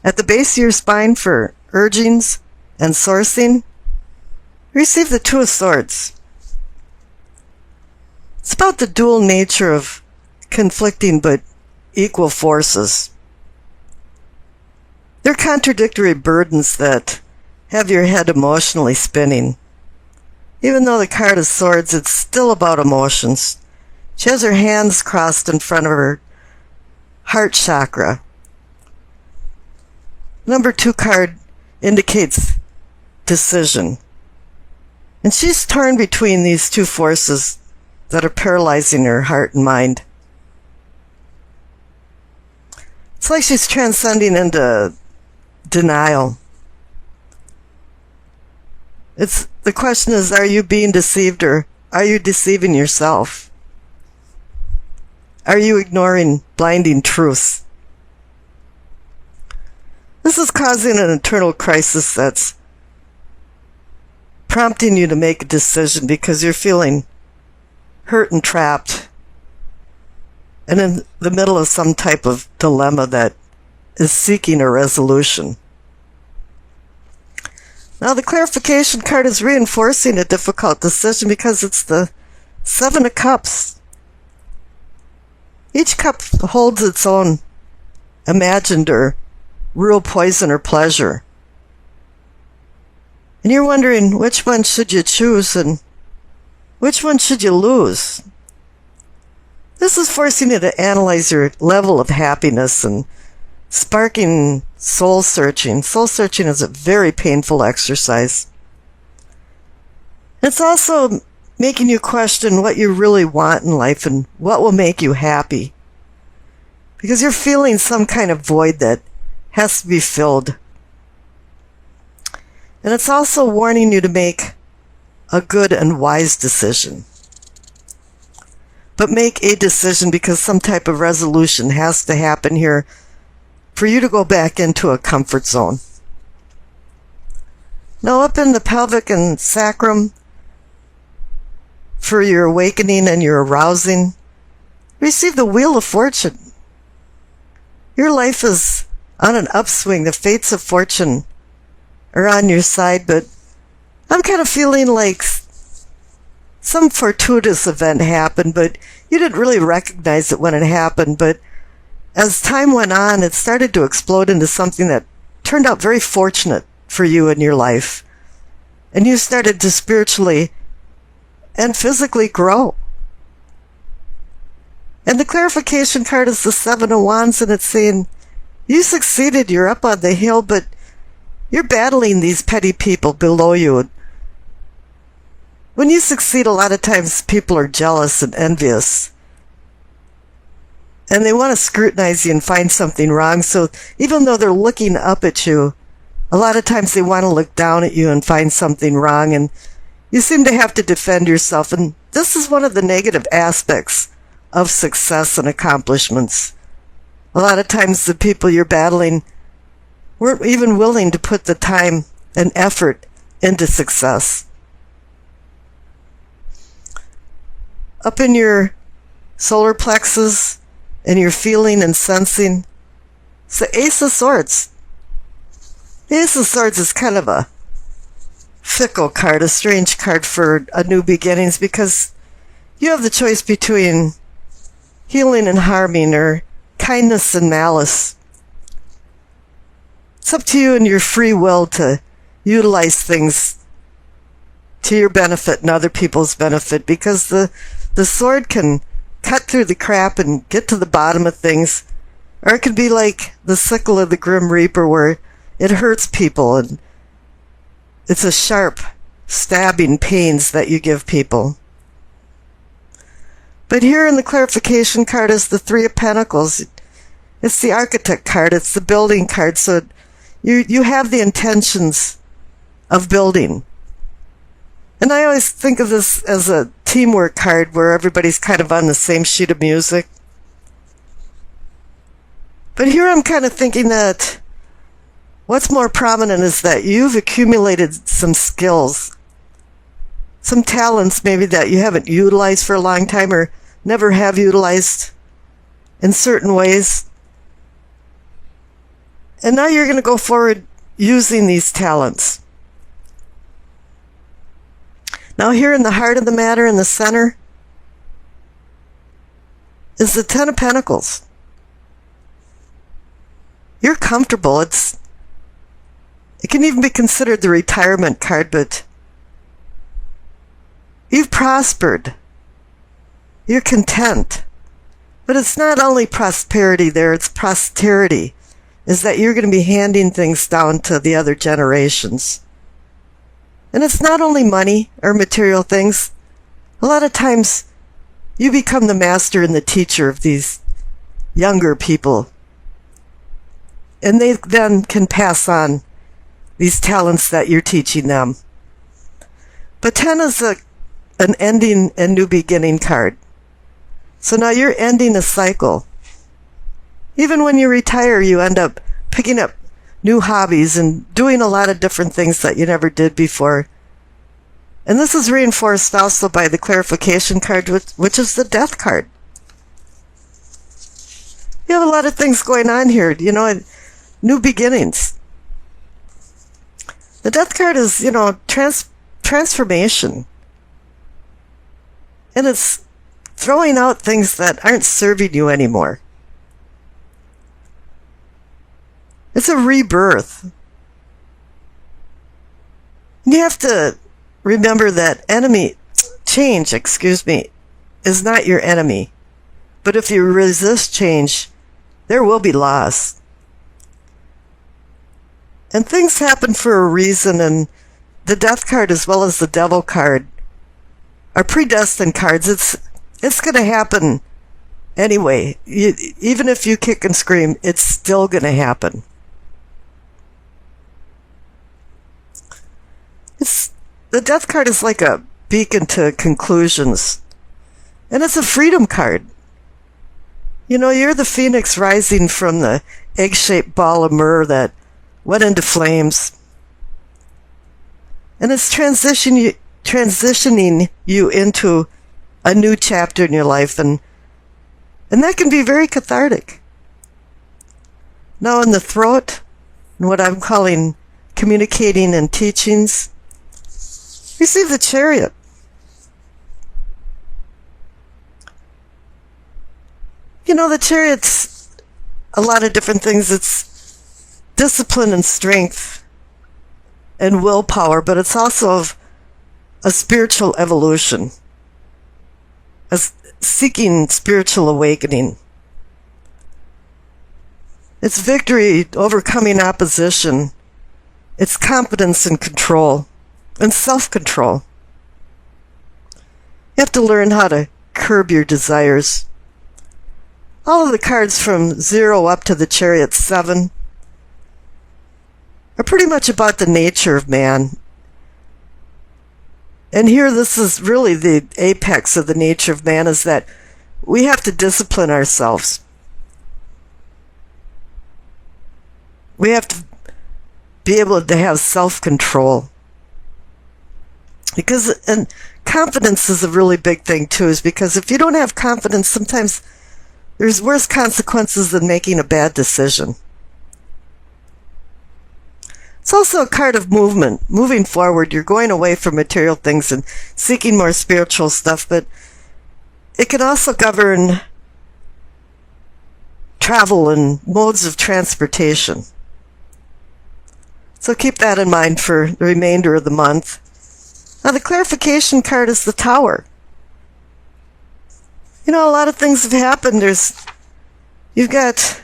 At the base of your spine for urgings and sourcing, receive the Two of Swords. It's about the dual nature of conflicting but equal forces. They're contradictory burdens that have your head emotionally spinning. Even though the card of Swords, it's still about emotions. She has her hands crossed in front of her heart chakra. Number 2 card indicates decision. And she's torn between these two forces that are paralyzing her heart and mind. It's like she's transcending into denial. The question is, are you being deceived, or are you deceiving yourself? Are you ignoring blinding truths? This is causing an internal crisis that's prompting you to make a decision because you're feeling hurt and trapped and in the middle of some type of dilemma that is seeking a resolution. Now the clarification card is reinforcing a difficult decision because it's the 7 of Cups. Each cup holds its own imagined or real poison or pleasure. And you're wondering, which one should you choose and which one should you lose? This is forcing you to analyze your level of happiness and sparking soul searching. Soul searching is a very painful exercise. It's also making you question what you really want in life and what will make you happy. Because you're feeling some kind of void that has to be filled. And it's also warning you to make a good and wise decision. But make a decision because some type of resolution has to happen here for you to go back into a comfort zone. Now up in the pelvic and sacrum, for your awakening and your arousing, receive the Wheel of Fortune. Your life is on an upswing. The fates of fortune are on your side, but I'm kind of feeling like some fortuitous event happened, but you didn't really recognize it when it happened. But as time went on, it started to explode into something that turned out very fortunate for you in your life. And you started to spiritually and physically grow. And the clarification card is the 7 of Wands, and it's saying, you succeeded, you're up on the hill, but you're battling these petty people below you. When you succeed, a lot of times people are jealous and envious. And they want to scrutinize you and find something wrong. So even though they're looking up at you, a lot of times they want to look down at you and find something wrong. And you seem to have to defend yourself. And this is one of the negative aspects of success and accomplishments. A lot of times the people you're battling weren't even willing to put the time and effort into success. Up in your solar plexus and your feeling and sensing, it's the Ace of Swords. The Ace of Swords is kind of a fickle card, a strange card for a new beginnings, because you have the choice between healing and harming, or kindness and malice. It's up to you and your free will to utilize things to your benefit and other people's benefit, because the sword can cut through the crap and get to the bottom of things, or it can be like the sickle of the Grim Reaper, where it hurts people and it's a sharp, stabbing pains that you give people. But here in the clarification card is the 3 of Pentacles. It's the Architect card. It's the building card. So you have the intentions of building. And I always think of this as a teamwork card where everybody's kind of on the same sheet of music. But here I'm kind of thinking that what's more prominent is that you've accumulated some skills, some talents maybe that you haven't utilized for a long time or never have utilized in certain ways. And now you're going to go forward using these talents. Now here in the heart of the matter, in the center, is the Ten of Pentacles. You're comfortable. It can even be considered the retirement card, but you've prospered. You're content. But it's not only prosperity there, it's posterity. Is that you're going to be handing things down to the other generations. And it's not only money or material things. A lot of times you become the master and the teacher of these younger people. And they then can pass on these talents that you're teaching them. But 10 is an ending and new beginning card. So now you're ending a cycle. Even when you retire, you end up picking up new hobbies and doing a lot of different things that you never did before. And this is reinforced also by the clarification card, which is the death card. You have a lot of things going on here, new beginnings. The death card is, transformation. And it's throwing out things that aren't serving you anymore. It's a rebirth. You have to remember that change, is not your enemy. But if you resist change, there will be loss. And things happen for a reason, and the death card as well as the devil card are predestined cards. It's going to happen anyway. Even if you kick and scream, it's still going to happen. The death card is like a beacon to conclusions. And it's a freedom card. You're the phoenix rising from the egg-shaped ball of myrrh that went into flames. And it's transitioning you into a new chapter in your life. And that can be very cathartic. Now in the throat, and what I'm calling communicating and teachings, receive the Chariot. The Chariot's a lot of different things. It's discipline and strength and willpower, but it's also a spiritual evolution, seeking spiritual awakening. It's victory, overcoming opposition. It's confidence and control. And self-control. You have to learn how to curb your desires. All of the cards from 0 up to the Chariot 7 are pretty much about the nature of man. And here this is really the apex of the nature of man, is that we have to discipline ourselves. We have to be able to have self-control. And confidence is a really big thing too, is because if you don't have confidence, sometimes there's worse consequences than making a bad decision. It's also a card of movement, moving forward. You're going away from material things and seeking more spiritual stuff, but it can also govern travel and modes of transportation. So keep that in mind for the remainder of the month. Now, the clarification card is the Tower. A lot of things have happened. You've got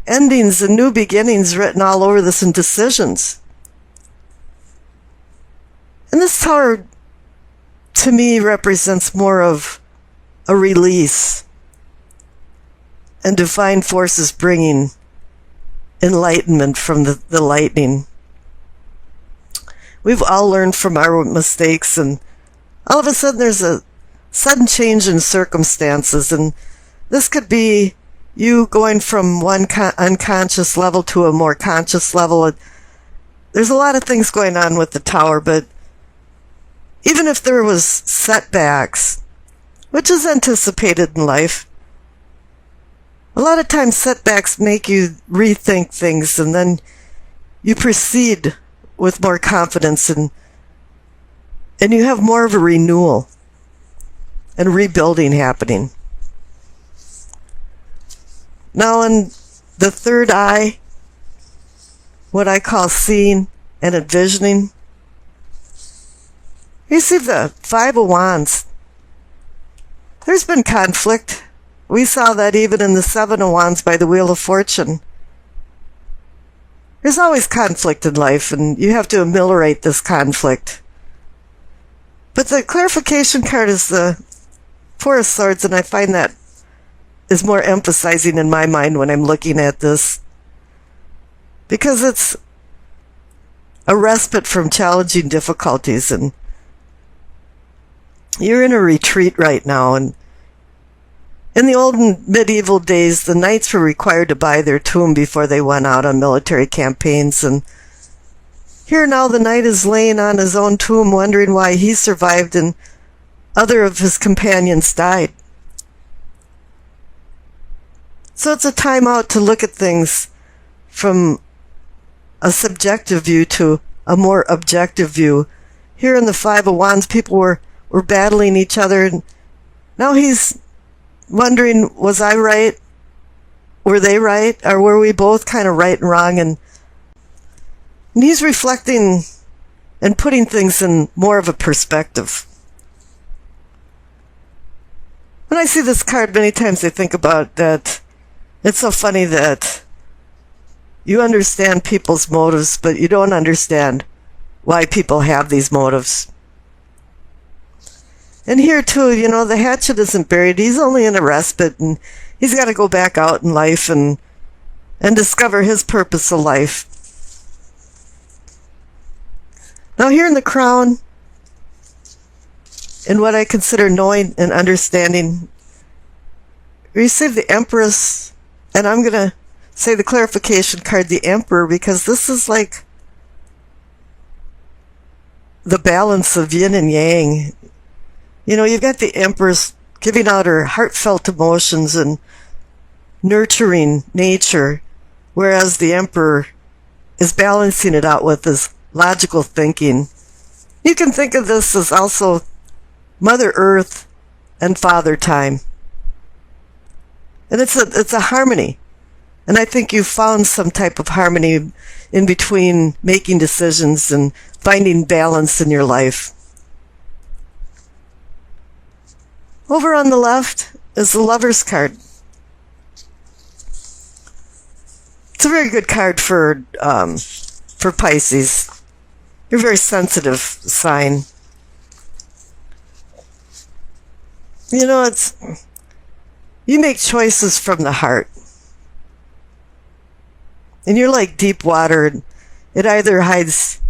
endings and new beginnings written all over this, and decisions. And this Tower, to me, represents more of a release and divine forces bringing enlightenment from the lightning. We've all learned from our mistakes, and all of a sudden there's a sudden change in circumstances, and this could be you going from one unconscious level to a more conscious level. There's a lot of things going on with the Tower, but even if there was setbacks, which is anticipated in life, A lot of times setbacks make you rethink things, and then you proceed with more confidence, and you have more of a renewal and rebuilding happening. Now in the third eye, what I call seeing and envisioning, you see the Five of Wands. There's been conflict. We saw that even in the Seven of Wands by the Wheel of Fortune. There's always conflict in life, and you have to ameliorate this conflict. But the clarification card is the Four of Swords, and I find that is more emphasizing in my mind when I'm looking at this, because it's a respite from challenging difficulties, and you're in a retreat right now. And in the old and medieval days, the knights were required to buy their tomb before they went out on military campaigns, and here now the knight is laying on his own tomb wondering why he survived and other of his companions died. So it's a time out to look at things from a subjective view to a more objective view. Here in the Five of Wands, people were battling each other, and now he's wondering, was I right? Were they right? Or were we both kind of right and wrong? And he's reflecting and putting things in more of a perspective. When I see this card, many times I think about that. It's so funny that you understand people's motives, but you don't understand why people have these motives. And here too, the hatchet isn't buried. He's only in a respite, and he's got to go back out in life and discover his purpose of life. Now here in the crown, in what I consider knowing and understanding, receive the Empress, and I'm going to say the clarification card, the Emperor, because this is like the balance of yin and yang. You've got the Empress giving out her heartfelt emotions and nurturing nature, whereas the Emperor is balancing it out with his logical thinking. You can think of this as also Mother Earth and Father Time. And it's a harmony. And I think you've found some type of harmony in between making decisions and finding balance in your life. Over on the left is the Lover's card. It's a very good card for Pisces. You're a very sensitive sign. You make choices from the heart. And you're like deep water. It either hides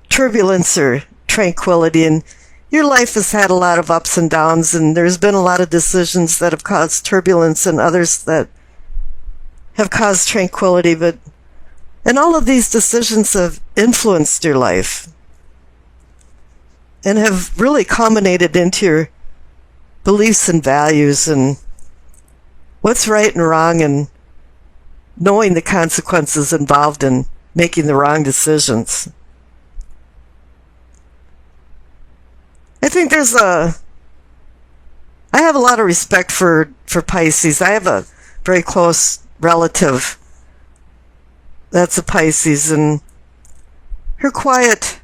turbulence or tranquility. And your life has had a lot of ups and downs, and there's been a lot of decisions that have caused turbulence and others that have caused tranquility. And all of these decisions have influenced your life and have really culminated into your beliefs and values and what's right and wrong, and knowing the consequences involved in making the wrong decisions. I think I have a lot of respect for Pisces. I have a very close relative that's a Pisces, and her quiet,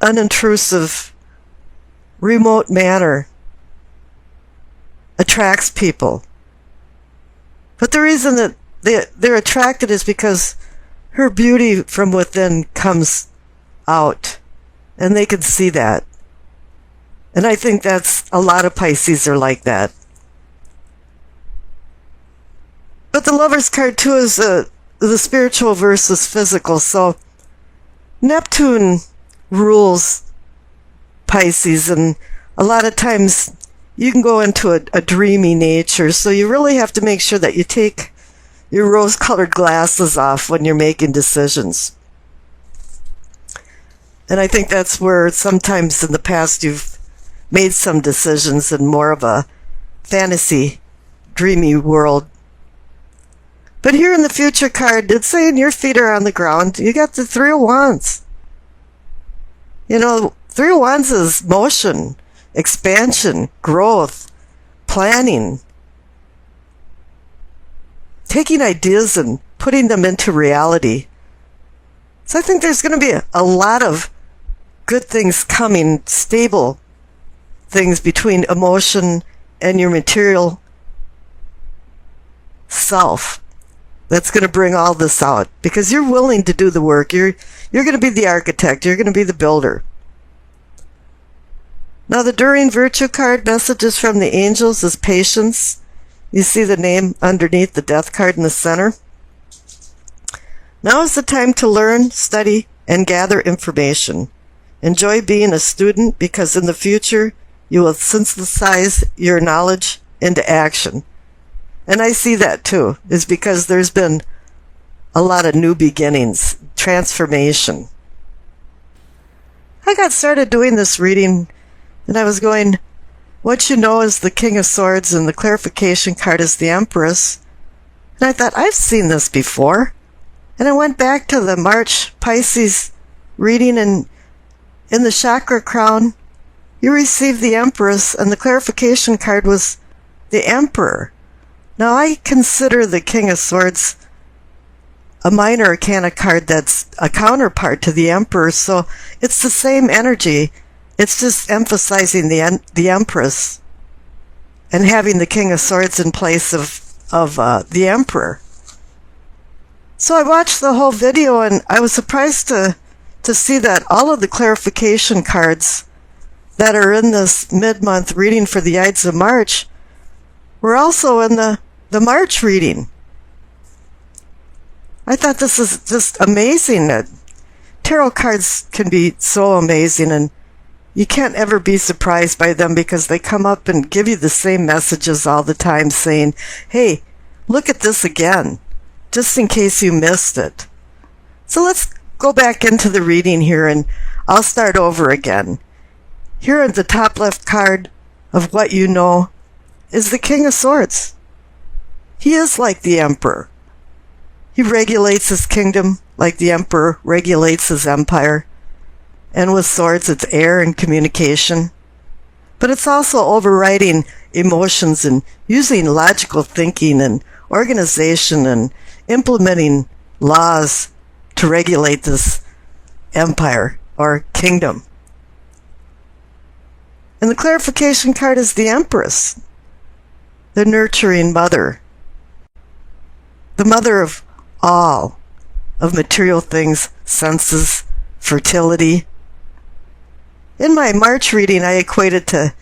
unintrusive, remote manner attracts people. But the reason that they're attracted is because her beauty from within comes out, and they can see that. And I think that's a lot of Pisces are like that. But the Lover's card too is the spiritual versus physical. So Neptune rules Pisces, and a lot of times you can go into a dreamy nature. So you really have to make sure that you take your rose-colored glasses off when you're making decisions. And I think that's where sometimes in the past you've made some decisions in more of a fantasy dreamy world. But here in the future card, it's saying your feet are on the ground. You got the Three of Wands. You know, Three of Wands is motion, expansion, growth, planning, taking ideas and putting them into reality. So I think there's going to be a lot of good things coming, stable things between emotion and your material self. That's going to bring all this out because you're willing to do the work. You're going to be the architect. You're going to be the builder. Now the Enduring Virtue card, messages from the angels, is patience. You see the name underneath the Death card in the center. Now is the time to learn, study, and gather information. Enjoy being a student because in the future you will synthesize your knowledge into action. And I see that too, is because there's been a lot of new beginnings, transformation. I got started doing this reading and I was going, what you know is the King of Swords and the clarification card is the Empress. And I thought, I've seen this before. And I went back to the March Pisces reading, and in the chakra crown, you received the Empress, and the clarification card was the Emperor. Now, I consider the King of Swords a minor arcana card that's a counterpart to the Emperor, so it's the same energy. It's just emphasizing the Empress and having the King of Swords in place of the Emperor. So I watched the whole video, and I was surprised to see that all of the clarification cards that are in this mid-month reading for the Ides of March were also in the March reading. I thought this is just amazing. Tarot cards can be so amazing, and you can't ever be surprised by them because they come up and give you the same messages all the time saying, hey, look at this again, just in case you missed it. So let's go back into the reading here, and I'll start over again. Here at the top left card of what you know is the King of Swords. He is like the Emperor. He regulates his kingdom like the Emperor regulates his empire. And with swords, it's air and communication. But it's also overriding emotions and using logical thinking and organization and implementing laws to regulate this empire or kingdom. And the clarification card is the Empress, the nurturing mother, the mother of all, of material things, senses, fertility. In my March reading, I equated to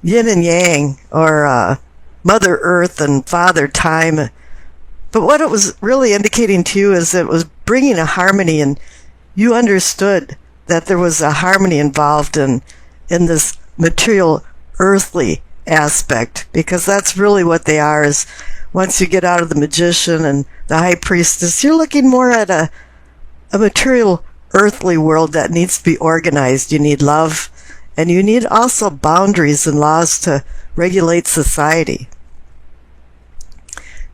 yin and yang, or Mother Earth and Father Time. But what it was really indicating to you is it was bringing a harmony, and you understood that there was a harmony involved in this material, earthly aspect, because that's really what they are. Is once you get out of the Magician and the High Priestess, you're looking more at a material, earthly world that needs to be organized. You need love, and you need also boundaries and laws to regulate society.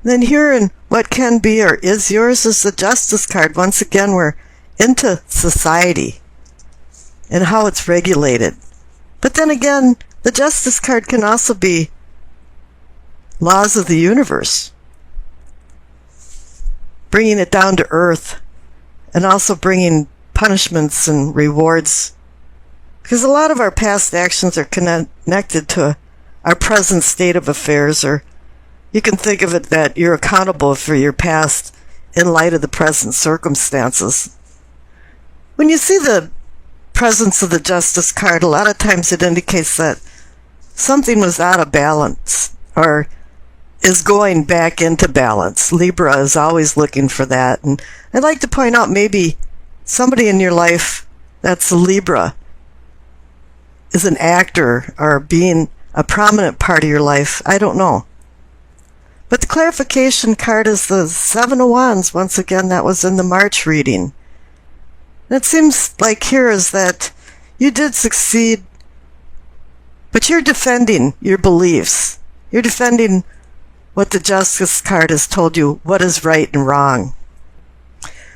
Then here in what can be or is yours is the Justice card. Once again, we're into society and how it's regulated. But then again, the Justice card can also be laws of the universe, bringing it down to earth, and also bringing punishments and rewards. Because a lot of our past actions are connected to our present state of affairs, or you can think of it that you're accountable for your past in light of the present circumstances. When you see the presence of the Justice card, a lot of times it indicates that something was out of balance or is going back into balance. Libra is always looking for that. And I'd like to point out maybe somebody in your life that's a Libra is an actor or being a prominent part of your life. I don't know. But the clarification card is the Seven of Wands. Once again, that was in the March reading. And it seems like here is that you did succeed, but you're defending your beliefs. You're defending what the Justice card has told you, what is right and wrong.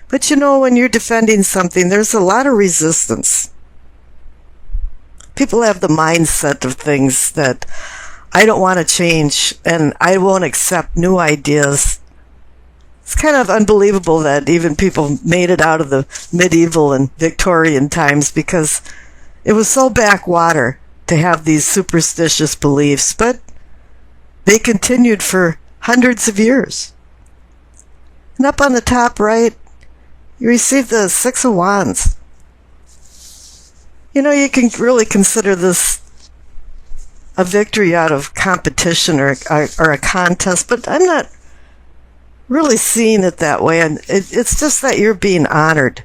But you know, when you're defending something, there's a lot of resistance. People have the mindset of things that I don't want to change and I won't accept new ideas. It's kind of unbelievable that even people made it out of the medieval and Victorian times, because it was so backwater to have these superstitious beliefs, but they continued for hundreds of years. And up on the top right, you receive the Six of Wands. You know, you can really consider this a victory out of competition or a contest, but I'm not really seeing it that way. And it's just that you're being honored.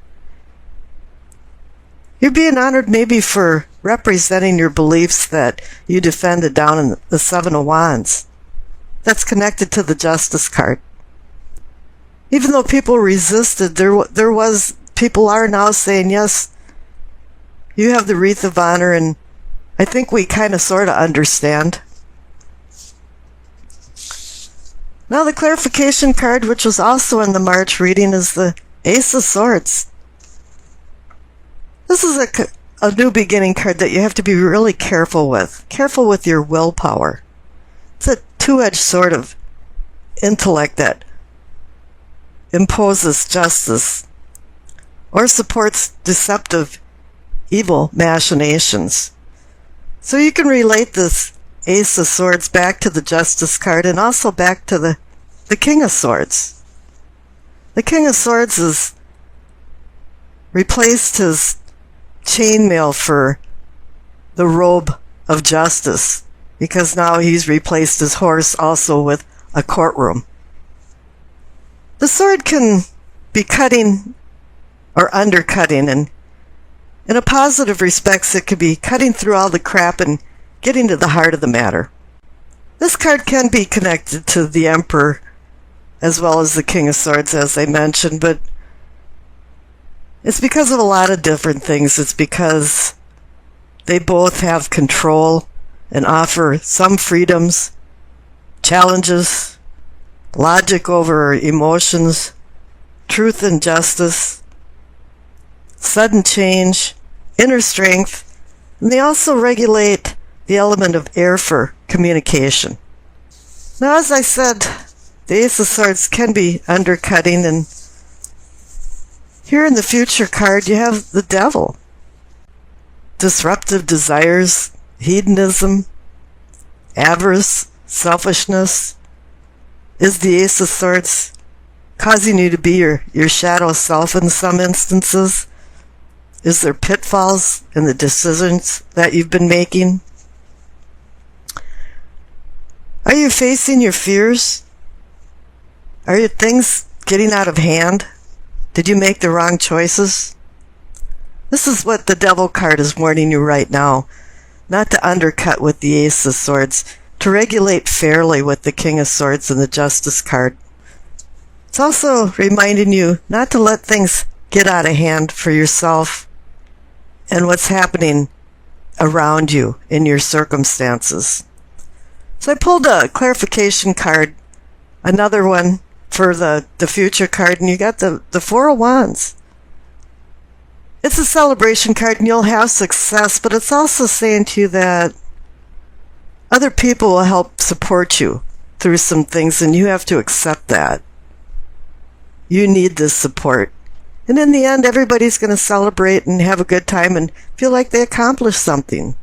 You're being honored maybe for representing your beliefs that you defended down in the Seven of Wands. That's connected to the Justice card. Even though people resisted, people are now saying, yes, you have the wreath of honor, and I think we kind of sort of understand. Now the clarification card, which was also in the March reading, is the Ace of Swords. This is a new beginning card that you have to be really careful with. Careful with your willpower. It's a two-edged sword of intellect that imposes justice or supports deceptive evil machinations. So you can relate this Ace of Swords back to the Justice card and also back to the King of Swords. The King of Swords has replaced his chainmail for the robe of justice, because now he's replaced his horse also with a courtroom. The sword can be cutting or undercutting, and in a positive respects, it could be cutting through all the crap and getting to the heart of the matter. This card can be connected to the Emperor as well as the King of Swords, as I mentioned, but it's because of a lot of different things. It's because they both have control and offer some freedoms, challenges, logic over emotions, truth and justice, sudden change, inner strength, and they also regulate the element of air for communication. Now, as I said, the Ace of Swords can be undercutting, and here in the Future card you have the Devil. Disruptive desires, hedonism, avarice, selfishness. Is the Ace of Swords causing you to be your shadow self in some instances? Is there pitfalls in the decisions that you've been making? Are you facing your fears? Are your things getting out of hand? Did you make the wrong choices? This is what the Devil card is warning you right now. Not to undercut with the Ace of Swords, to regulate fairly with the King of Swords and the Justice card. It's also reminding you not to let things get out of hand for yourself and what's happening around you in your circumstances. So I pulled a clarification card, another one for the Future card, and you got the Four of Wands. It's a celebration card, and you'll have success, but it's also saying to you that other people will help support you through some things, and you have to accept that. You need this support. And in the end, everybody's going to celebrate and have a good time and feel like they accomplished something.